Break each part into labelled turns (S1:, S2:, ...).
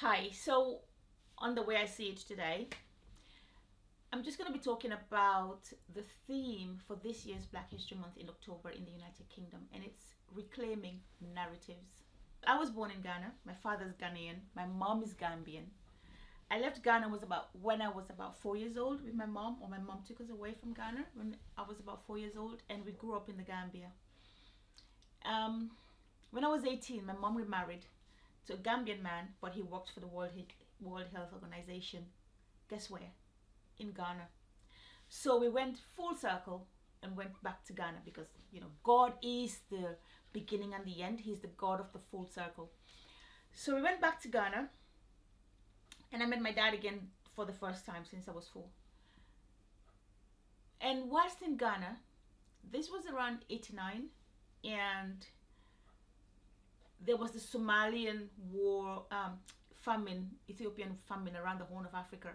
S1: Hi, so on the way I see it today, I'm just going to be talking about the theme for this year's Black History Month in October in the United Kingdom, and it's reclaiming narratives. I was born in Ghana. My father's Ghanaian. My mom is Gambian. I left Ghana when I was about 4 years old with my mom, or my mom took us away from Ghana when I was about 4 years old, and we grew up in the Gambia. Um, when I was 18, my mom remarried to a Gambian man, but he worked for the World Health Organization. Guess where? In Ghana. So we went full circle and went back to Ghana because, God is the beginning and the end. He's the God of the full circle. So we went back to Ghana and I met my dad again for the first time since I was 4. And whilst in Ghana, this was around 89, and there was the Somalian war, famine, Ethiopian famine around the Horn of Africa.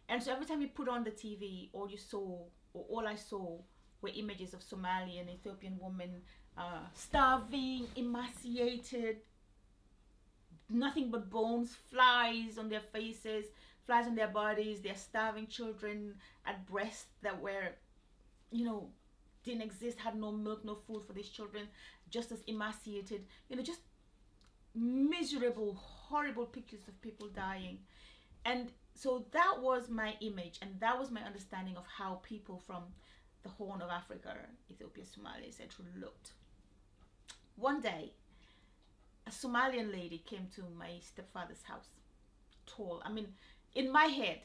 S1: And so every time you put on the TV, all I saw were images of Somali and Ethiopian women starving, emaciated, nothing but bones, flies on their faces, flies on their bodies, their starving children at breasts that were, didn't exist, had no milk, no food for these children, just as emaciated, just miserable, horrible pictures of people dying. And so that was my image, and that was my understanding of how people from the Horn of Africa, Ethiopia, Somalia, etc., looked. One day, a Somalian lady came to my stepfather's house, tall. I mean, in my head,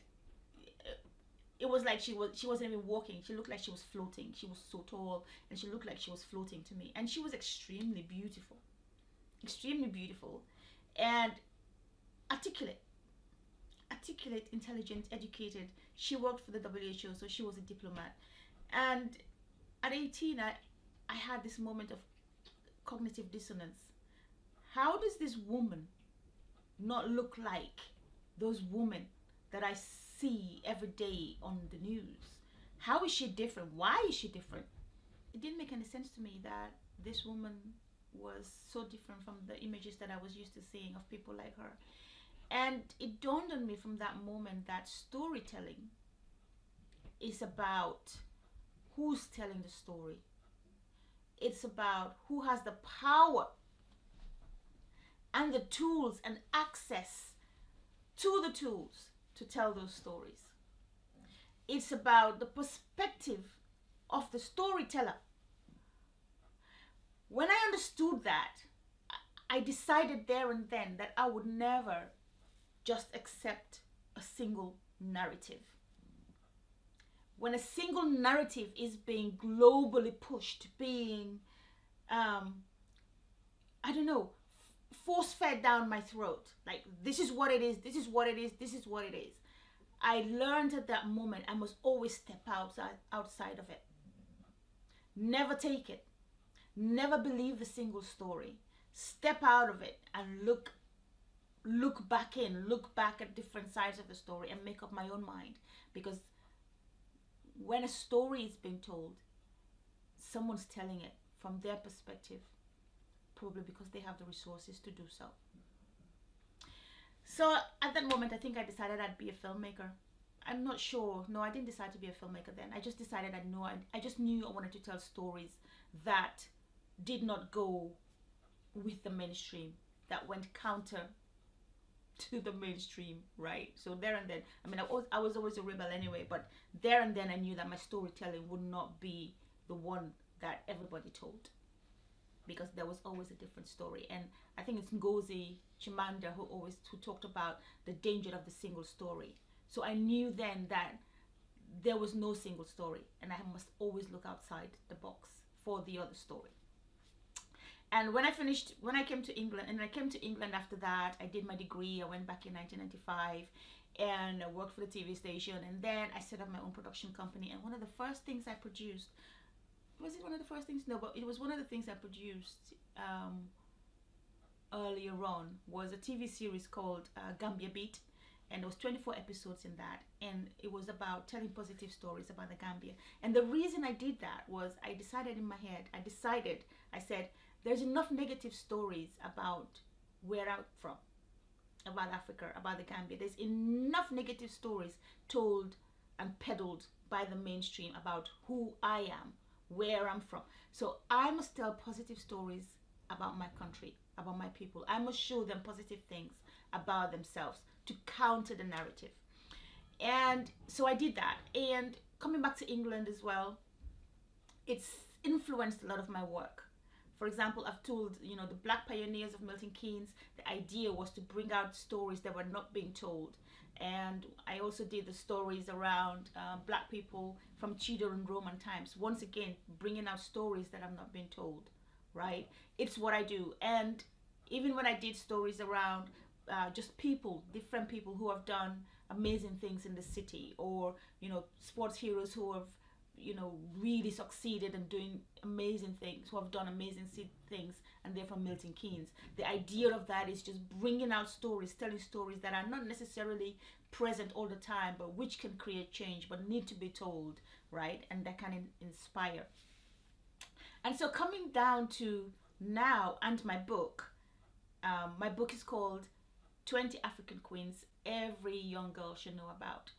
S1: it was like she wasn't even walking. She looked like she was floating. She was so tall, and she looked like she was floating to me. And she was extremely beautiful, and articulate, intelligent, educated. She worked for the WHO, so she was a diplomat. And at 18, I had this moment of cognitive dissonance. How does this woman not look like those women that I see every day on the news? How is she different? Why is she different? It didn't make any sense to me that this woman was so different from the images that I was used to seeing of people like her. And it dawned on me from that moment that storytelling is about who's telling the story. It's about who has the power and the tools and access to the tools to tell those stories. It's about the perspective of the storyteller. When I understood that, I decided there and then that I would never just accept a single narrative. When a single narrative is being globally pushed, being, force-fed down my throat, like this is what it is, this is what it is, this is what it is, I learned at that moment I must always step outside of it. Never take it. Never believe the single story. Step out of it and look back at different sides of the story and make up my own mind. Because when a story is being told, someone's telling it from their perspective, probably because they have the resources to do so. So at that moment, I think I decided I'd be a filmmaker. I'm not sure. No, I didn't decide to be a filmmaker then. I just decided I just knew I wanted to tell stories that did not go with the mainstream, that went counter to the mainstream, right? So there and then, I was always a rebel anyway, but there and then I knew that my storytelling would not be the one that everybody told, because there was always a different story. And I think it's Ngozi Chimamanda who talked about the danger of the single story. So I knew then that there was no single story, and I must always look outside the box for the other story. And when I came to England after that, I did my degree. I went back in 1995 and I worked for the TV station, and then I set up my own production company. And one of the first things I produced, was it one of the first things? No, but it was one of the things I produced earlier on, was a TV series called Gambia Beat. And there was 24 episodes in that, and it was about telling positive stories about the Gambia. And the reason I did that was I decided in my head, I said, there's enough negative stories about where I'm from, about Africa, about the Gambia. There's enough negative stories told and peddled by the mainstream about who I am, where I'm from. So I must tell positive stories about my country, about my people. I must show them positive things about themselves to counter the narrative. And so I did that. And coming back to England as well, it's influenced a lot of my work. For example, I've told, the Black pioneers of Milton Keynes, the idea was to bring out stories that were not being told. And I also did the stories around Black people from Tudor and Roman times. Once again, bringing out stories that have not been told, right? It's what I do. And even when I did stories around just people, different people who have done amazing things in the city, or, sports heroes who have really succeeded and doing amazing things, who have done amazing things, and they're from Milton Keynes. The idea of that is just bringing out stories, telling stories that are not necessarily present all the time, but which can create change, but need to be told, right? And that can inspire. And so coming down to now and my book is called 20 African Queens Every Young Girl Should Know About.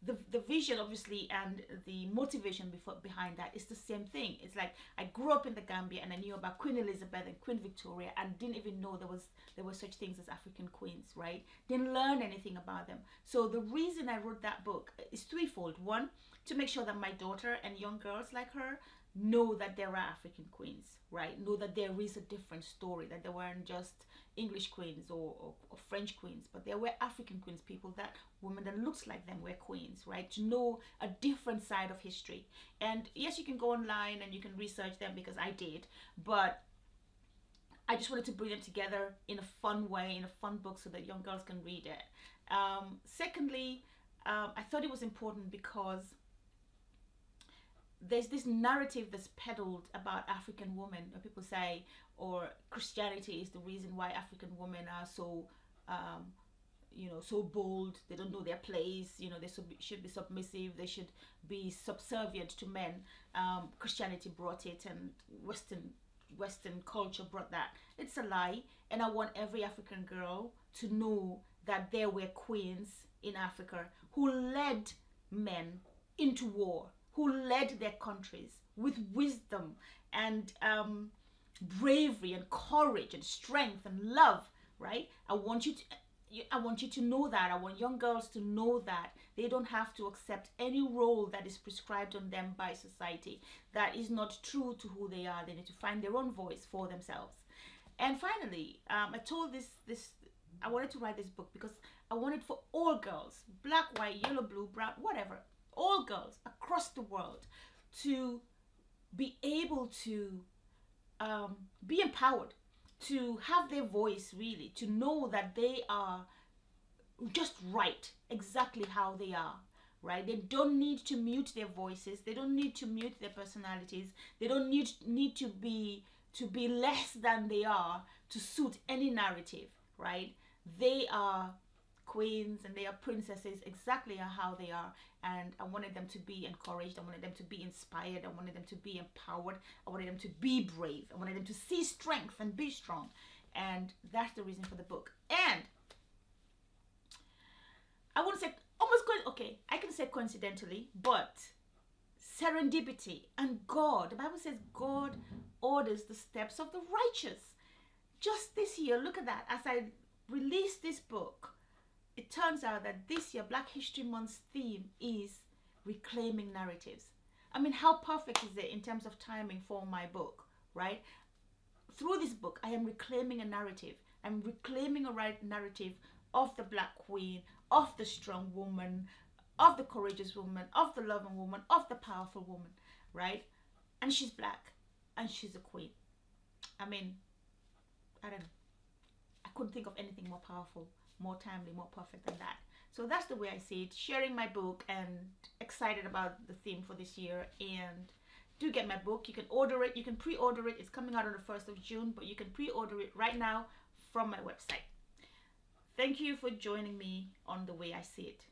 S1: The vision, obviously, and the motivation behind that is the same thing. It's like I grew up in the Gambia and I knew about Queen Elizabeth and Queen Victoria and didn't even know there were such things as African queens, right? Didn't learn anything about them. So the reason I wrote that book is threefold. One, to make sure that my daughter and young girls like her know that there are African queens, right? Know that there is a different story, that there weren't just English queens or French queens, but there were African queens, women that looks like them were queens, right? To know a different side of history. And yes, you can go online and you can research them, because I did, but I just wanted to bring them together in a fun way, in a fun book, so that young girls can read it. Secondly, I thought it was important because there's this narrative that's peddled about African women, where people say, or Christianity is the reason why African women are so, so bold. They don't know their place. They should be submissive. They should be subservient to men. Christianity brought it, and Western culture brought that. It's a lie, and I want every African girl to know that there were queens in Africa who led men into war, who led their countries with wisdom and bravery and courage and strength and love, right? I want you to know that. I want young girls to know that they don't have to accept any role that is prescribed on them by society that is not true to who they are. They need to find their own voice for themselves. And finally, I told I wanted to write this book because I wanted for all girls, black, white, yellow, blue, brown, whatever, all girls across the world to be able to be empowered, to have their voice, really, to know that they are just right, exactly how they are, right? They don't need to mute their voices. They don't need to mute their personalities. They don't need to be less than they are to suit any narrative, right? They are queens and they are princesses exactly how they are, and I wanted them to be encouraged. I wanted them to be inspired. I wanted them to be empowered. I wanted them to be brave. I wanted them to see strength and be strong, and that's the reason for the book. And I wouldn't say I can say coincidentally, but serendipity and God. The Bible says God orders the steps of the righteous. Just this year, look at that. As I released this book, it turns out that this year Black History Month's theme is reclaiming narratives. I mean, how perfect is it in terms of timing for my book, right? Through this book, I am reclaiming a narrative. I'm reclaiming a narrative of the Black queen, of the strong woman, of the courageous woman, of the loving woman, of the powerful woman, right? And she's Black, and she's a queen. I mean, I don't know. I couldn't think of anything more powerful, more timely, more perfect than that. So that's the way I see it. Sharing my book and excited about the theme for this year. And do get my book. You can order it. You can pre-order it. It's coming out on the 1st of June, but you can pre-order it right now from my website. Thank you for joining me on The Way I See It.